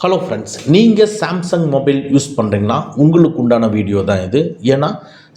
Hello friends, நீங்கள் Samsung mobile use பண்ணுறீங்கன்னா உங்களுக்கு உண்டான வீடியோ தான் இது. ஏன்னா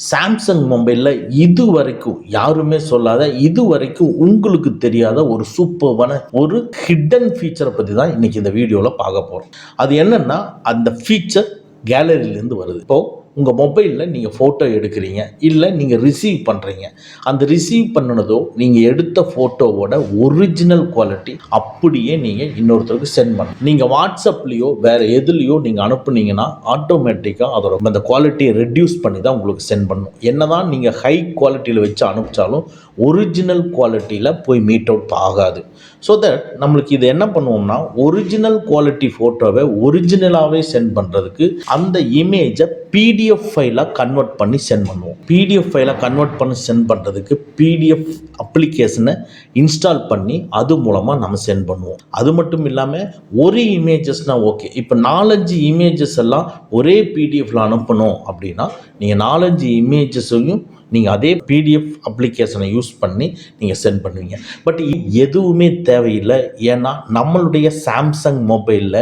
சாம்சங் மொபைலில் இது வரைக்கும் யாருமே சொல்லாத, இது வரைக்கும் உங்களுக்கு தெரியாத ஒரு சூப்பர்வான ஒரு ஹிடன் ஃபீச்சரை பற்றி தான் இன்றைக்கி இந்த வீடியோவில் பார்க்க போகிறோம். அது என்னென்னா, அந்த ஃபீச்சர் கேலரியிலேருந்து வருது. இப்போது உங்கள் மொபைலில் நீங்கள் ஃபோட்டோ எடுக்கிறீங்க, இல்லை நீங்கள் ரிசீவ் பண்ணுறீங்க. அந்த ரிசீவ் பண்ணினதோ நீங்கள் எடுத்த ஃபோட்டோவோட ஒரிஜினல் குவாலிட்டி அப்படியே நீங்கள் இன்னொருத்தருக்கு சென்ட் பண்ணணும். நீங்கள் வாட்ஸ்அப்லேயோ வேறு எதுலேயோ நீங்கள் அனுப்புனீங்கன்னா ஆட்டோமேட்டிக்காக அதோட அந்த குவாலிட்டியை ரெடியூஸ் பண்ணி தான் உங்களுக்கு சென்ட் பண்ணணும். என்ன தான் நீங்கள் ஹை குவாலிட்டியில் வச்சு அனுப்பிச்சாலும் ஒரிஜினல் குவாலிட்டியில் போய் மீட் அவுட் ஆகாது. ஸோ தட் நம்மளுக்கு இது என்ன பண்ணுவோம்னா, ஒரிஜினல் குவாலிட்டி ஃபோட்டோவை ஒரிஜினலாகவே சென்ட் பண்ணுறதுக்கு அந்த இமேஜை பிடிஎஃப் ஃபைலாக கன்வெர்ட் பண்ணி சென்ட் பண்ணுவோம். பிடிஎஃப் ஃபைலாக கன்வெர்ட் பண்ணி சென்ட் பண்ணுறதுக்கு பிடிஎஃப் அப்ளிகேஷனை இன்ஸ்டால் பண்ணி அது மூலமாக நம்ம சென்ட் பண்ணுவோம். அது மட்டும் இல்லாமல் ஒரு இமேஜஸ்னால் ஓகே, இப்போ 4-5 இமேஜஸ் எல்லாம் ஒரே பிடிஎஃப்ல அனுப்பணும் அப்படின்னா நீங்கள் 4-5 இமேஜஸையும் நீங்கள் அதே பிடிஎஃப் அப்ளிகேஷனை யூஸ் பண்ணி நீங்கள் சென்ட் பண்ணுவீங்க. பட் எதுவுமே தேவையில்லை. ஏன்னா நம்மளுடைய சாம்சங் மொபைலில்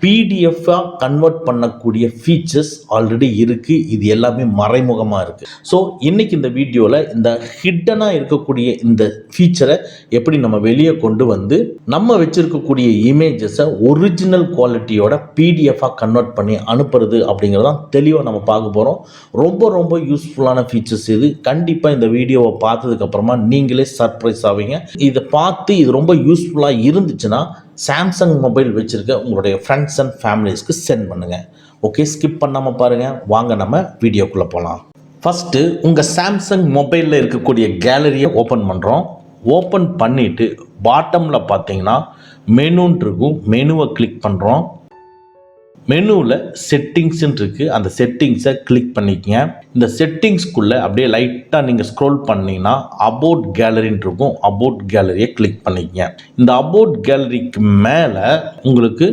பிடிஎஃபாக கன்வெர்ட் பண்ணக்கூடிய ஃபீச்சர்ஸ் ஆல்ரெடி இருக்குது. இது எல்லாமே மறைமுகமாக இருக்குது. ஸோ இன்றைக்கி இந்த வீடியோவில் இந்த ஹிட்டனாக இருக்கக்கூடிய இந்த ஃபீச்சரை எப்படி நம்ம வெளியே கொண்டு வந்து நம்ம வச்சுருக்கக்கூடிய இமேஜஸை ஒரிஜினல் குவாலிட்டியோட பிடிஎஃபாக கன்வெர்ட் பண்ணி அனுப்புறது அப்படிங்கிறதான் தெளிவாக நம்ம பார்க்க போகிறோம். ரொம்ப ரொம்ப யூஸ்ஃபுல்லான ஃபீச்சர்ஸ் இது. கண்டிப்பாக இந்த வீடியோவை பார்த்ததுக்கப்புறமா நீங்களே சர்ப்ரைஸ் ஆவீங்க. இதை பார்த்து இது ரொம்ப யூஸ்ஃபுல்லாக இருந்துச்சுன்னா சாம்சங் மொபைல் வச்சுருக்க உங்களுடைய ஃப்ரெண்ட்ஸ் அண்ட் ஃபேமிலிஸ்க்கு சென்ட் பண்ணுங்கள். ஓகே, ஸ்கிப் பண்ணாமல் பாருங்கள். வாங்க நம்ம வீடியோக்குள்ளே போகலாம். ஃபஸ்ட்டு உங்கள் சாம்சங் மொபைலில் இருக்கக்கூடிய கேலரியை ஓப்பன் பண்ணுறோம். ஓப்பன் பண்ணிவிட்டு பாட்டமில் பார்த்தீங்கன்னா மெனுன்னு இருக்கும். மெனுவை கிளிக் பண்ணுறோம். மெனுவில் செட்டிங்ஸ்ன்னு இருக்குது. அந்த செட்டிங்ஸை கிளிக் பண்ணிக்கங்க. இந்த செட்டிங்ஸ்குள்ளே அப்படியே லைட்டாக நீங்கள் ஸ்க்ரோல் பண்ணிங்கன்னா அபவுட் கேலரின்னு இருக்கும். அபவுட் கேலரியை கிளிக் பண்ணிக்கங்க. இந்த அபவுட் கேலரிக்கு மேலே உங்களுக்கு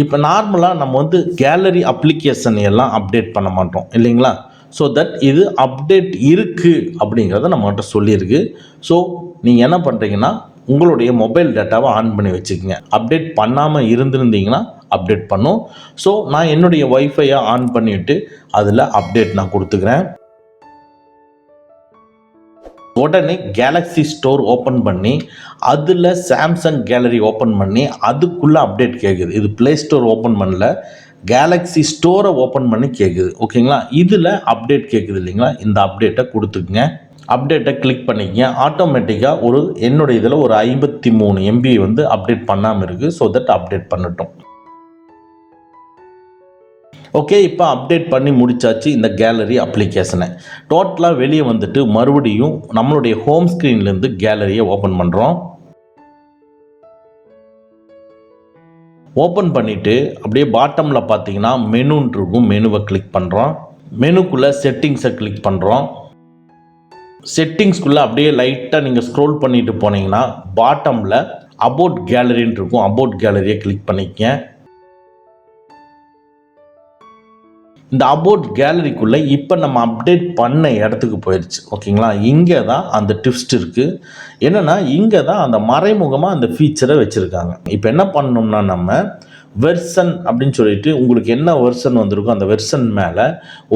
இப்போ நார்மலாக நம்ம வந்து கேலரி அப்ளிகேஷன் எல்லாம் அப்டேட் பண்ண மாட்டோம் இல்லைங்களா? ஸோ தட் இது அப்டேட் இருக்குது அப்படிங்கிறத நம்மகிட்ட சொல்லியிருக்கு. ஸோ நீங்கள் என்ன பண்ணுறீங்கன்னா, உங்களுடைய மொபைல் டேட்டாவை ஆன் பண்ணி வச்சுக்கோங்க. அப்டேட் பண்ணாமல் இருந்திருந்தீங்கன்னா அப்டேட் பண்ணும். ஸோ நான் என்னுடைய வைஃபையை ஆன் பண்ணிவிட்டு அதில் அப்டேட் நான் கொடுத்துக்கிறேன். உடனே கேலக்ஸி ஸ்டோர் ஓப்பன் பண்ணி அதில் சாம்சங் கேலரி ஓப்பன் பண்ணி அதுக்குள்ளே அப்டேட் கேட்குது. இது ப்ளே ஸ்டோர் ஓப்பன் பண்ணல, கேலக்ஸி ஸ்டோரை ஓப்பன் பண்ணி கேட்குது. ஓகேங்களா? இதில் அப்டேட் கேட்குது இல்லைங்களா? இந்த அப்டேட்டை கொடுத்துக்குங்க. அப்டேட்டை கிளிக் பண்ணிக்கங்க. ஆட்டோமேட்டிக்காக என்னுடைய இதில் ஒரு 53 MB வந்து அப்டேட் பண்ணாமல் இருக்குது. ஸோ தட் அப்டேட் பண்ணட்டும். ஓகே, இப்போ அப்டேட் பண்ணி முடிச்சாச்சு இந்த கேலரி அப்ளிகேஷனை. டோட்டலாக வெளியே வந்துட்டு மறுபடியும் நம்மளுடைய ஹோம் ஸ்க்ரீன்லேருந்து கேலரியை ஓப்பன் பண்ணுறோம். ஓப்பன் பண்ணிவிட்டு அப்படியே பாட்டமில் பார்த்தீங்கன்னா மெனுன்னு இருக்கும். மெனுவை கிளிக் பண்ணுறோம். மெனுக்குள்ளே செட்டிங்ஸை கிளிக் பண்ணுறோம். செட்டிங்ஸ்குள்ளே அப்படியே லைட்டாக நீங்கள் ஸ்க்ரோல் பண்ணிட்டு போனீங்கன்னா பாட்டமில் அபவுட் கேலரின்னு இருக்கும். அபவுட் கேலரியை கிளிக் பண்ணிக்கங்க. இந்த அபவுட் கேலரிக்குள்ளே இப்போ நம்ம அப்டேட் பண்ண இடத்துக்கு போயிடுச்சு. ஓகேங்களா? இங்கே தான் அந்த ட்விஸ்ட் இருக்குது. என்னென்னா, இங்கே தான் அந்த மறைமுகமாக அந்த ஃபீச்சரை வச்சுருக்காங்க. இப்போ என்ன பண்ணணும்னா, நம்ம வெர்சன் அப்படின்னு சொல்லிட்டு உங்களுக்கு என்ன வெர்சன் வந்திருக்கோ அந்த வெர்சன் மேலே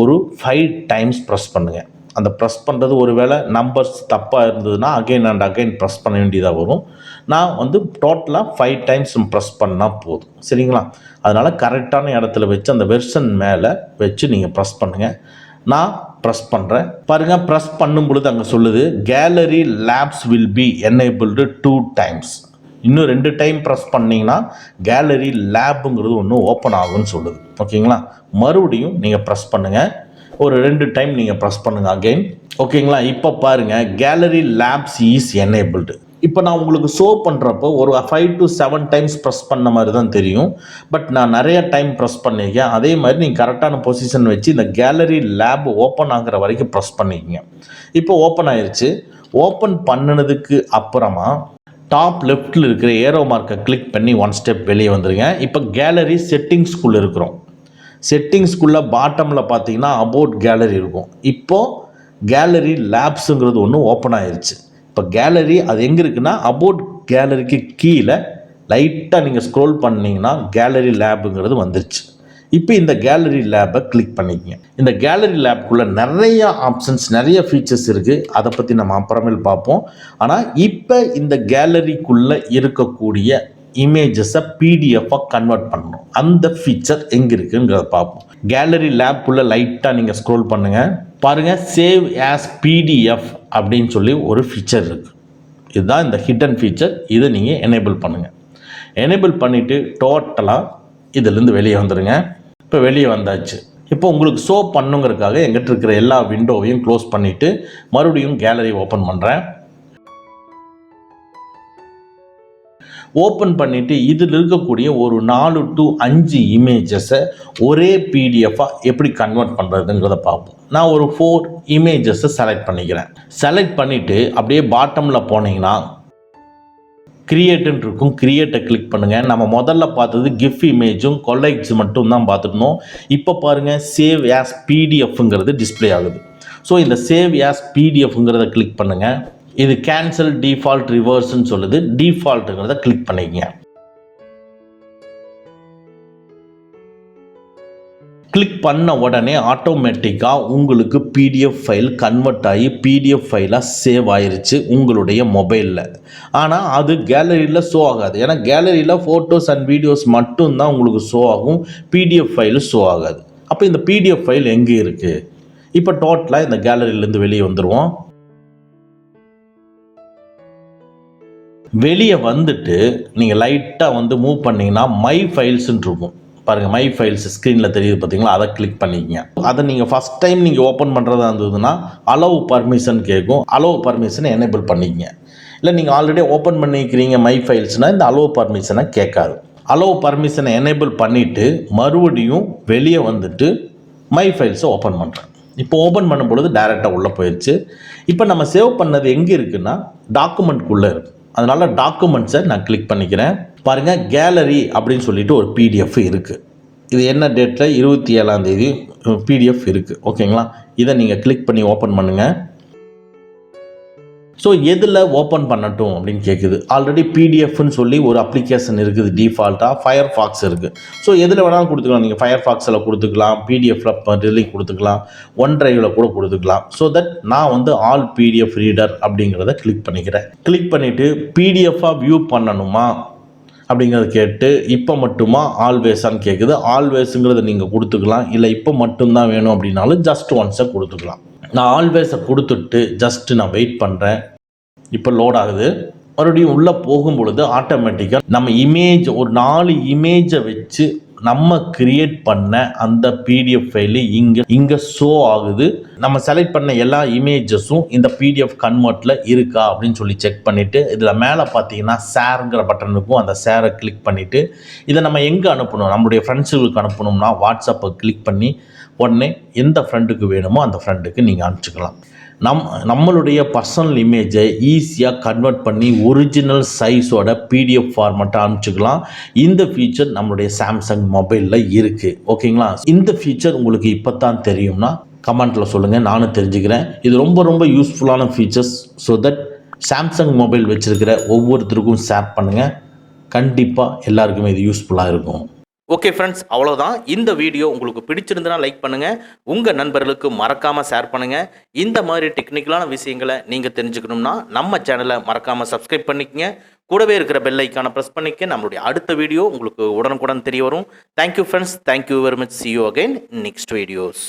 ஒரு 5 டைம்ஸ் ப்ரெஸ் பண்ணுங்கள். அந்த ப்ரெஸ் பண்ணுறது ஒரு வேளை நம்பர்ஸ் தப்பாக இருந்ததுன்னா அகைன் அண்ட் அகைன் ப்ரெஸ் பண்ண வேண்டியதாக வரும். நான் வந்து டோட்டலாக 5 டைம்ஸ் ப்ரெஸ் பண்ணால் போதும். சரிங்களா? அதனால் கரெக்டான இடத்துல வச்சு அந்த வெர்ஷன் மேலே வச்சு நீங்கள் ப்ரெஸ் பண்ணுங்கள். நான் ப்ரெஸ் பண்ணுறேன் பாருங்கள். ப்ரெஸ் பண்ணும் பொழுது அங்கே சொல்லுது gallery labs will be enabled 2 times. இன்னும் 2 டைம் ப்ரெஸ் பண்ணிங்கன்னா கேலரி லேப்புங்கிறது ஒன்று ஓப்பன் ஆகும்னு சொல்லுது. ஓகேங்களா? மறுபடியும் நீங்கள் ப்ரெஸ் பண்ணுங்கள். ஒரு 2 டைம் நீங்கள் ப்ரெஸ் பண்ணுங்கள் அகைன். ஓகேங்களா? இப்போ பாருங்கள் கேலரி லேப்ஸ் இஸ் எனேபிள்டு. இப்போ நான் உங்களுக்கு ஷோ பண்ணுறப்போ ஒரு 5 to 7 டைம்ஸ் ப்ரெஸ் பண்ண மாதிரி தான் தெரியும். பட் நான் நிறைய டைம் ப்ரெஸ் பண்ணியிருக்கேன். அதே மாதிரி நீங்கள் கரெக்டான பொசிஷன் வச்சு இந்த கேலரி லேப் ஓப்பன் ஆகிற வரைக்கும் ப்ரெஸ் பண்ணிக்கங்க. இப்போ ஓப்பன் ஆயிடுச்சு. ஓப்பன் பண்ணினதுக்கு அப்புறமா டாப் லெஃப்டில் இருக்கிற ஏரோ மார்க்கை கிளிக் பண்ணி 1 ஸ்டெப் வெளியே வந்துடுங்க. இப்போ கேலரி செட்டிங்ஸ்குள்ளே இருக்கிறோம். செட்டிங்ஸ்குள்ளே பாட்டமில் பார்த்தீங்கன்னா அபவுட் கேலரி இருக்கும். இப்போது கேலரி லேப்ஸுங்கிறது ஒன்று ஓப்பன் ஆயிடுச்சு. இப்போ கேலரி அது எங்கே இருக்குன்னா அபவுட் கேலரிக்கு கீழே லைட்டாக நீங்கள் ஸ்க்ரோல் பண்ணிங்கன்னா கேலரி லேபுங்கிறது வந்துருச்சு. இப்போ இந்த கேலரி லேபை கிளிக் பண்ணிக்கங்க. இந்த கேலரி லேப்குள்ளே நிறைய ஆப்ஷன்ஸ், நிறைய ஃபீச்சர்ஸ் இருக்குது. அதை பற்றி நம்ம அப்புறமேல் பார்ப்போம். ஆனால் இப்போ இந்த கேலரிக்குள்ளே இருக்கக்கூடிய இமேஜஸை பிடிஎஃபாக கன்வெர்ட் பண்ணணும். அந்த ஃபீச்சர் எங்கே இருக்குங்கிறத பார்ப்போம். கேலரி லேப்குள்ளே லைட்டாக நீங்கள் ஸ்க்ரோல் பண்ணுங்கள். பாருங்கள், சேவ் ஆஸ் பிடிஎஃப் அப்படின்னு சொல்லி ஒரு ஃபீச்சர் இருக்குது. இதுதான் இந்த ஹிடன் ஃபீச்சர். இதை நீங்கள் எனேபிள் பண்ணுங்கள். எனேபிள் பண்ணிவிட்டு டோட்டலாக இதிலேருந்து வெளியே வந்துடுங்க. இப்போ வெளியே வந்தாச்சு. இப்போ உங்களுக்கு ஷோ பண்ணுங்கிறதுக்காக எங்கிட்ட இருக்கிற எல்லா விண்டோவையும் க்ளோஸ் பண்ணிவிட்டு மறுபடியும் கேலரி ஓப்பன் பண்ணுறேன். ஓப்பன் பண்ணிவிட்டு இதில் இருக்கக்கூடிய ஒரு 4 to 5 இமேஜஸை ஒரே பிடிஎஃபாக எப்படி கன்வெர்ட் பண்ணுறதுங்கிறத பார்ப்போம். நான் ஒரு 4 இமேஜஸை செலக்ட் பண்ணிக்கிறேன். செலக்ட் பண்ணிவிட்டு அப்படியே பாட்டமில் போனீங்கன்னா கிரியேட்டுன்னு இருக்கும். கிரியேட்டை கிளிக் பண்ணுங்கள். நம்ம முதல்ல பார்த்தது கிஃப் இமேஜும் கொலைட்ஸ் மட்டும் தான் பார்த்துக்கணும். இப்போ பாருங்கள், சேவ் ஆஸ் பிடிஎஃப்ங்கிறது டிஸ்பிளே ஆகுது. ஸோ இந்த சேவ் ஆஸ் பிடிஎஃப்ங்கிறத கிளிக் பண்ணுங்கள். இது கேன்சல் டிஃபால்ட் ரிவர்ஸ்ன்னு சொல்லுது. டிஃபால்ட்டுங்கிறத கிளிக் பண்ணிக்கங்க. கிளிக் பண்ண உடனே ஆட்டோமேட்டிக்காக உங்களுக்கு பிடிஎஃப் ஃபைல் கன்வெர்ட் ஆகி பிடிஎஃப் ஃபைலாக சேவ் ஆயிருச்சு உங்களுடைய மொபைலில். ஆனால் அது கேலரியில் ஷோ ஆகாது. ஏன்னா கேலரியில் ஃபோட்டோஸ் அண்ட் வீடியோஸ் மட்டும்தான் உங்களுக்கு ஷோ ஆகும், பிடிஎஃப் ஃபைலு ஷோ ஆகாது. அப்போ இந்த பிடிஎஃப் ஃபைல் எங்கே இருக்குது? இப்போ டோட்டலாக இந்த கேலரியிலேருந்து வெளியே வந்துடுவோம். வெளியே வந்துட்டு நீங்கள் லைட்டாக மூவ் பண்ணிங்கன்னா மை ஃபைல்ஸ்ன்னு இருக்கும். பாருங்கள், மை ஃபைல்ஸ் ஸ்க்ரீனில் தெரியுது பார்த்தீங்களா? அதை கிளிக் பண்ணிக்கங்க. அதை நீங்கள் ஃபஸ்ட் டைம் நீங்கள் ஓப்பன் பண்ணுறதா இருந்ததுன்னா அலோவ் பர்மிஷன் கேட்கும். அலோவ் பர்மிஷனை எனேபிள் பண்ணிக்கங்க. இல்லை நீங்கள் ஆல்ரெடி ஓப்பன் பண்ணிக்கிறீங்க மை ஃபைல்ஸ்னால் இந்த அலோவ் பர்மிஷனை கேட்காது. அலோவ் பர்மிஷனை எனேபிள் பண்ணிவிட்டு மறுபடியும் வெளியே வந்துட்டு மை ஃபைல்ஸை ஓப்பன் பண்ணுறேன். இப்போ ஓப்பன் பண்ணும் பொழுது டைரெக்டாக உள்ளே போயிடுச்சு. இப்போ நம்ம சேவ் பண்ணது எங்கே இருக்குன்னா டாக்குமெண்ட்குள்ளே இருக்குது. அதனால் டாக்குமெண்ட்ஸை நான் கிளிக் பண்ணிக்கிறேன். பாருங்கள், கேலரி அப்படின்னு சொல்லிட்டு ஒரு பிடிஎஃப் இருக்குது. இது என்ன டேட்டில் 27ஆம் தேதி பிடிஎஃப் இருக்குது. ஓகேங்களா? இதை நீங்கள் கிளிக் பண்ணி ஓப்பன் பண்ணுங்கள். ஸோ எதில் ஓப்பன் பண்ணட்டும் அப்படின்னு கேட்குது. ஆல்ரெடி பிடிஎஃப்னு சொல்லி ஒரு அப்ளிகேஷன் இருக்குது டிஃபால்ட்டாக. ஃபயர் ஃபாக்ஸ் இருக்குது. ஸோ எதில் வேணாலும் கொடுத்துக்கலாம். நீங்கள் ஃபயர் ஃபாக்ஸில் கொடுத்துக்கலாம், பிடிஎஃப்பில் டெலிட் கொடுத்துக்கலாம், ஒன் ட்ரைவில் கூட கொடுத்துக்கலாம். ஸோ தட் நான் ஆல் பிடிஎஃப் ரீடர் அப்படிங்கிறத கிளிக் பண்ணிக்கிறேன். கிளிக் பண்ணிவிட்டு பிடிஎஃபாக வியூ பண்ணணுமா அப்படிங்கிறத கேட்டு இப்போ மட்டுமா ஆல்வேஸான்னு கேட்குது. ஆல்வேஸுங்கிறத நீங்கள் கொடுத்துக்கலாம். இல்லை இப்போ மட்டும்தான் வேணும் அப்படின்னாலும் ஜஸ்ட் ஒன்ஸை கொடுத்துக்கலாம். நான் ஆல்வேஸை கொடுத்துட்டு ஜஸ்ட்டு நான் வெயிட் பண்ணுறேன். இப்போ லோட் ஆகுது. மறுபடியும் உள்ளே போகும் பொழுது ஆட்டோமேட்டிக்காக நம்ம இமேஜ் ஒரு 4 இமேஜை வச்சு நம்ம கிரியேட் பண்ண அந்த பிடிஎஃப் ஃபைலு இங்கே ஷோ ஆகுது. நம்ம செலக்ட் பண்ண எல்லா இமேஜஸும் இந்த பிடிஎஃப் கன்வெர்ட்டில் இருக்கா அப்படின்னு சொல்லி செக் பண்ணிவிட்டு இதில் மேலே பார்த்தீங்கன்னா ஷேருங்கிற பட்டன் இருக்கும். அந்த ஷேரை கிளிக் பண்ணிவிட்டு இதை நம்ம எங்கே அனுப்பணும், நம்மளுடைய ஃப்ரெண்ட்ஸுகளுக்கு அனுப்பணும்னா வாட்ஸ்அப்பை கிளிக் பண்ணி உடனே எந்த ஃப்ரெண்டுக்கு வேணுமோ அந்த ஃப்ரெண்டுக்கு நீங்கள் அனுப்பிச்சிக்கலாம். நம்மளுடைய பர்சனல் இமேஜை ஈஸியாக கன்வெர்ட் பண்ணி ஒரிஜினல் சைஸோட பிடிஎஃப் ஃபார்மெட்டை அனுப்பிச்சிக்கலாம். இந்த ஃபீச்சர் நம்மளுடைய சாம்சங் மொபைலில் இருக்குது. ஓகேங்களா? இந்த ஃபீச்சர் உங்களுக்கு இப்போ தான் தெரியும்னா கமெண்ட்டில் சொல்லுங்கள், நானும் தெரிஞ்சுக்கிறேன். இது ரொம்ப ரொம்ப யூஸ்ஃபுல்லான features. So that Samsung mobile வச்சுருக்கிற ஒவ்வொருத்தருக்கும் ஷேர் பண்ணுங்கள். கண்டிப்பாக எல்லாருக்குமே இது யூஸ்ஃபுல்லாக இருக்கும். ஓகே ஃப்ரெண்ட்ஸ், அவ்வளோதான். இந்த வீடியோ உங்களுக்கு பிடிச்சிருந்துன்னா லைக் பண்ணுங்கள், உங்கள் நண்பர்களுக்கு மறக்காமல் ஷேர் பண்ணுங்கள். இந்த மாதிரி டெக்னிக்கலான விஷயங்களை நீங்கள் தெரிஞ்சுக்கணும்னா நம்ம சேனலை மறக்காமல் சப்ஸ்கிரைப் பண்ணிக்கங்க. கூடவே இருக்கிற பெல் ஐக்கானை ப்ரெஸ் பண்ணிக்க. நம்மளுடைய அடுத்த வீடியோ உங்களுக்கு உடனுக்குடன் தெரிய வரும். Thank you friends, thank you very much. see you again next videos.